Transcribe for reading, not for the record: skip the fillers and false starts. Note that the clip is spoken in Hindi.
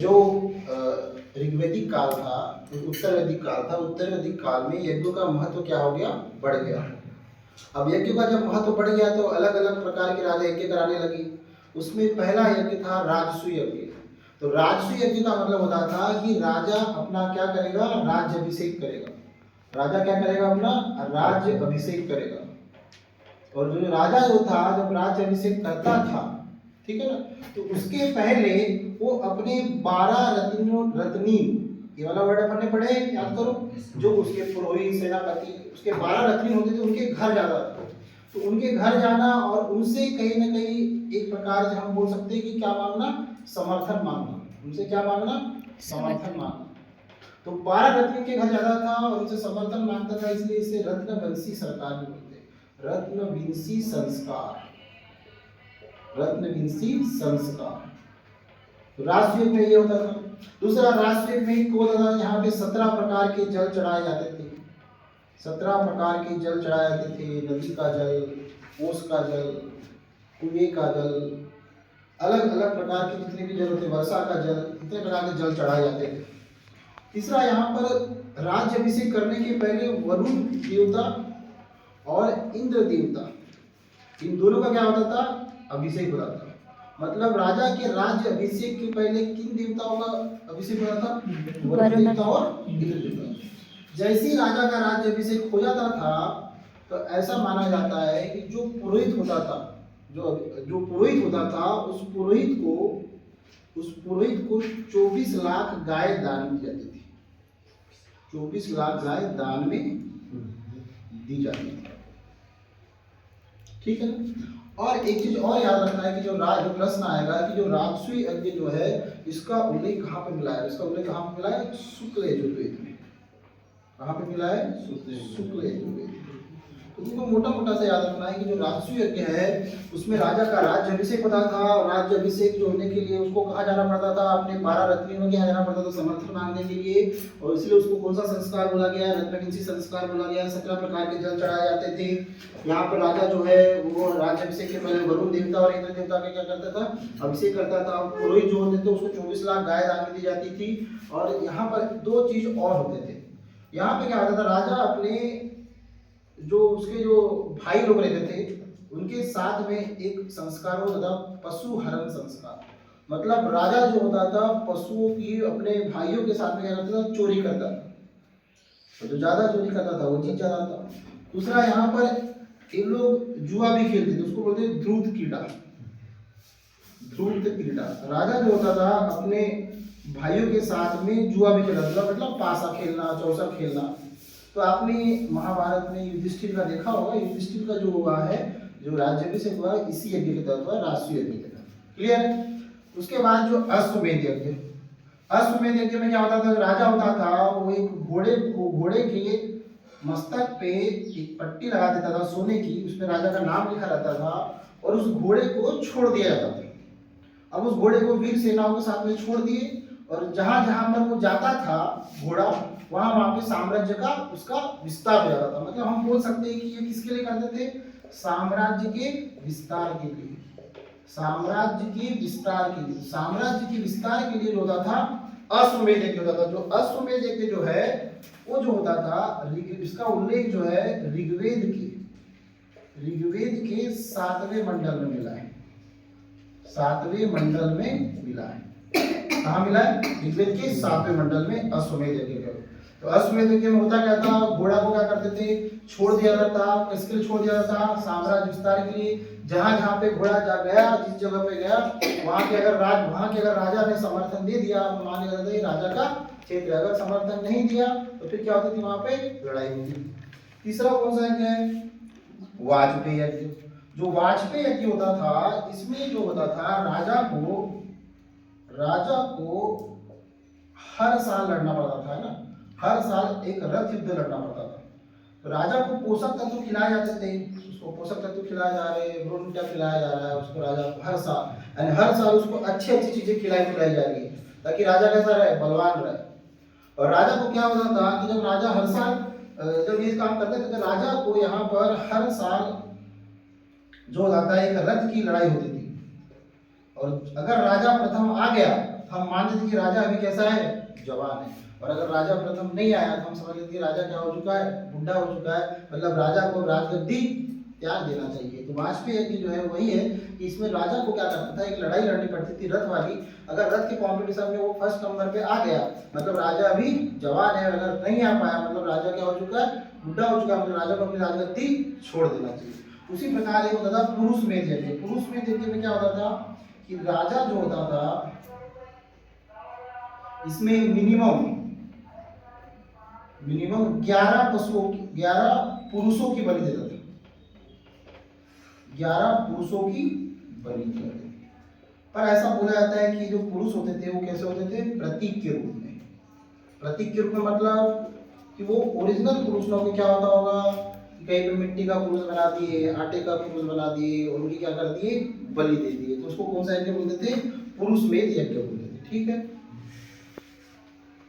जो ऋग्वैदिक काल था, उत्तर वैदिक काल था, उत्तर वैदिक काल में यज्ञों का महत्व क्या हो गया, बढ़ गया। अब यज्ञ का जब महत्व बढ़ गया तो अलग अलग प्रकार के राजा यज्ञ कराने लगे। उसमें पहला यज्ञ था राजसूय यज्ञ। तो राजसूय यज्ञ का मतलब होता था कि राजा अपना क्या करेगा, राज्य अभिषेक करेगा। राजा क्या करेगा, अपना राज्य अभिषेक करेगा। और जो राजा जो था, जब राज्य अभिषेक करता था, ठीक है ना, तो उसके पहले वो अपने 12 रत्नी, ये वाला वर्ड अपन ने पढ़े, याद करो, जो उसके पुरोहित सेनापति, उसके 12 रत्नी होते थे, उनके घर जाता था। तो उनके घर जाना और उनसे कहीं ना कहीं एक प्रकार से हम बोल सकते हैं कि क्या मांगना, समर्थन मांगना। उनसे क्या मांगना, समर्थन मांगना। तो 12 रत्न के घर जाता था और उनसे समर्थन मांगता था, इसलिए इसे रत्नवंशी सरकार भी बोलते हैं। रत्नवंशी संस्कार, रत्नवंशी संस्कार। तो राष्ट्रीय में ये होता था। दूसरा राष्ट्रीय में क्या होता था, यहाँ पे 17 प्रकार के जल चढ़ाए जाते थे। 17 प्रकार के जल चढ़ाए जाते थे। नदी का जल, ओस का जल, कुएं का जल, अलग अलग प्रकार के जितने भी जल होते, वर्षा का जल, इतने प्रकार के जल चढ़ाए जाते थे। तीसरा, यहाँ पर राज्य अभिषेक करने के पहले वरुण देवता और इंद्र देवता, इन दोनों का क्या होता था, अभिषेक होता था। मतलब राजा के राज्य अभिषेक के पहले किन देवताओं का अभिषेक होता था, वरुण देवता और इंद्र देवता। जैसे ही राजा का राज्य अभिषेक हो जाता था तो ऐसा माना जाता है कि जो पुरोहित होता था, जो पुरोहित होता था, उस पुरोहित को 24 लाख गाय दान दी जाती थी। 24 लाख गाय दान में दी जाती थी, ठीक है ना। और एक चीज और याद रखना है कि जो प्रश्न आएगा कि जो राजसूय यज्ञ जो है, इसका उल्लेख कहाँ पे मिला है, इसका उल्लेख कहाँ पे मिला है, शुक्ल यजुर्वेद में। कहाँ पे मिला है, शुक्ल यजुर्वेद। तो तुमको मोटा मोटा सा याद रखना है कि जो राजसूय यज्ञ है उसमें राजा का राज्य अभिषेक होता था, और राज्य अभिषेक जो होने के लिए उसको कहाँ जाना पड़ता था, अपने 12 रत्नियों के यहाँ जाना पड़ता था समर्थन मांगने के लिए। और इसलिए उसको कौन सा संस्कार बोला गया, रत्नवंशी संस्कार बोला गया। 17 प्रकार के जल चढ़ाए जाते थे। यहाँ पर राजा जो है वो राज्य अभिषेक के पहले वरुण देवता और इंद्र देवता का क्या करता था, अभिषेक करता था। पुरोहित जो होते थे उसको 24 लाख गाय दान में दी जाती थी। और यहाँ पर 2 चीज और होते थे। यहाँ पे क्या होता था, राजा अपने जो उसके जो भाई लोग रहते थे उनके साथ में एक संस्कार होता था, पशु हरण संस्कार। मतलब राजा जो होता था पशुओं की अपने भाइयों के साथ में क्या करता था, चोरी करता था। तो जो ज्यादा चोरी करता था वो जीत जाता था। दूसरा, यहाँ पर इन लोग जुआ भी खेलते थे, उसको बोलते हैं ध्रुत क्रीड़ा। ध्रुत क्रीड़ा, राजा जो होता था अपने भाइयों के साथ में जुआ भी खेलता था, मतलब पासा खेलना, चौसर खेलना। तो आपने महाभारत में युधिष्ठिर का देखा होगा, युधिष्ठिर का जो हुआ है, जो राज्याभिषेक हुआ इसी यज्ञ के तहत हुआ, राजसूय यज्ञ के तहत। क्लियर है। उसके बाद जो अश्वमेध यज्ञ, अश्वमेध यज्ञ में क्या होता था, राजा होता था वो एक घोड़े के मस्तक पे एक पट्टी लगा देता था सोने की, उसमें राजा का नाम लिखा रहता था, और उस घोड़े को छोड़ दिया जाता था। अब उस घोड़े को वीर सेनाओं के साथ में छोड़ दिए, और जहां जहां पर वो जाता था घोड़ा, वहां पे साम्राज्य का उसका विस्तार हो जाता था। मतलब हम बोल सकते हैं कि ये किसके लिए करते थे, साम्राज्य के विस्तार के लिए। साम्राज्य के विस्तार के लिए, साम्राज्य के विस्तार के लिए होता था अश्वमेध यज्ञ होता था। जो अश्वमेध यज्ञ जो है वो जो होता था, इसका उल्लेख जो है ऋग्वेद के 7वें मंडल में मिला है। 7वें मंडल में मिला है। कहाँ मिला है, ऋग्वेद के 7वें मंडल में अश्वमेध यज्ञ। तो अश्वमेध यज्ञ में होता क्या था, घोड़ा को क्या करते थे, छोड़ दिया जाता था। किसके लिए छोड़ दिया जाता था, साम्राज्य विस्तार के लिए। जहां जहां पे घोड़ा जा गया, जिस जगह पे गया, वहां के अगर राजा ने समर्थन दे दिया तो मान लिया जाता है राजा का क्षेत्र। अगर समर्थन नहीं दिया तो फिर क्या होती थी, वहां पे लड़ाई होती थी। तीसरा कौन सा यज्ञ है, वाजपेयी यज्ञ। जो वाजपेयी यज्ञ होता था, इसमें जो होता था, राजा को हर साल लड़ना पड़ता था, है ना। हर साल एक रथ युद्ध लड़ना पड़ता था। तो राजा को पोषक तत्व खिलाए जाते थे, उसको पोषक तत्व खिलाए जा रहे हैं, रोटियां खिलाया जा रहा है उसको। राजा हर साल उसको अच्छी अच्छी चीजें खिलाई जा रही है, ताकि राजा कैसा रहे, बलवान रहे। और राजा को क्या होता था कि जब राजा हर साल जब ये काम करते थे, तो राजा को यहाँ पर हर साल जो होता था एक रथ की लड़ाई होती थी। और अगर राजा प्रथम आ गया हम मान लेते कि राजा अभी कैसा है, जवान है। और अगर राजा प्रथम नहीं आया तो हम समझ लेते कि राजा क्या हो चुका है, बूढ़ा हो चुका है, मतलब राजा को राजगद्दी त्याग देना चाहिए। तो वाजपेयी यज्ञ जो है वही है कि इसमें राजा को क्या करना था, एक लड़ाई लड़नी पड़ती थी रथ वाली। अगर रथ के कॉम्पिटिशन में वो फर्स्ट नंबर पे आ गया मतलब राजा अभी जवान है, अगर नहीं आ पाया मतलब राजा क्या हो चुका है, बूढ़ा हो चुका है, मतलब राजा को अपनी राजगद्दी छोड़ देना चाहिए। उसी प्रकार एक होता था पुरुष मेध यज्ञ। पुरुष मेध यज्ञ में क्या होता था कि राजा जो होता था इसमें मिनिमम 11 पशुओं की 11 पुरुषों की बलि देता था, 11 पुरुषों की बलि देता था। पर ऐसा बोला जाता है कि जो पुरुष होते थे वो कैसे होते थे, प्रतीक के रूप में। प्रतीक के रूप में मतलब कि वो ओरिजिनल पुरुष लोग क्या होता होगा, कहीं पे मिट्टी का पुरुष बना दिए, आटे का पुरुष बना दिए, उनकी क्या कर दिए, बलि दे दिए। तो उसको कौन सा यज्ञ बोलते थे, पुरुष मेध यज्ञ बोलते थे। ठीक है।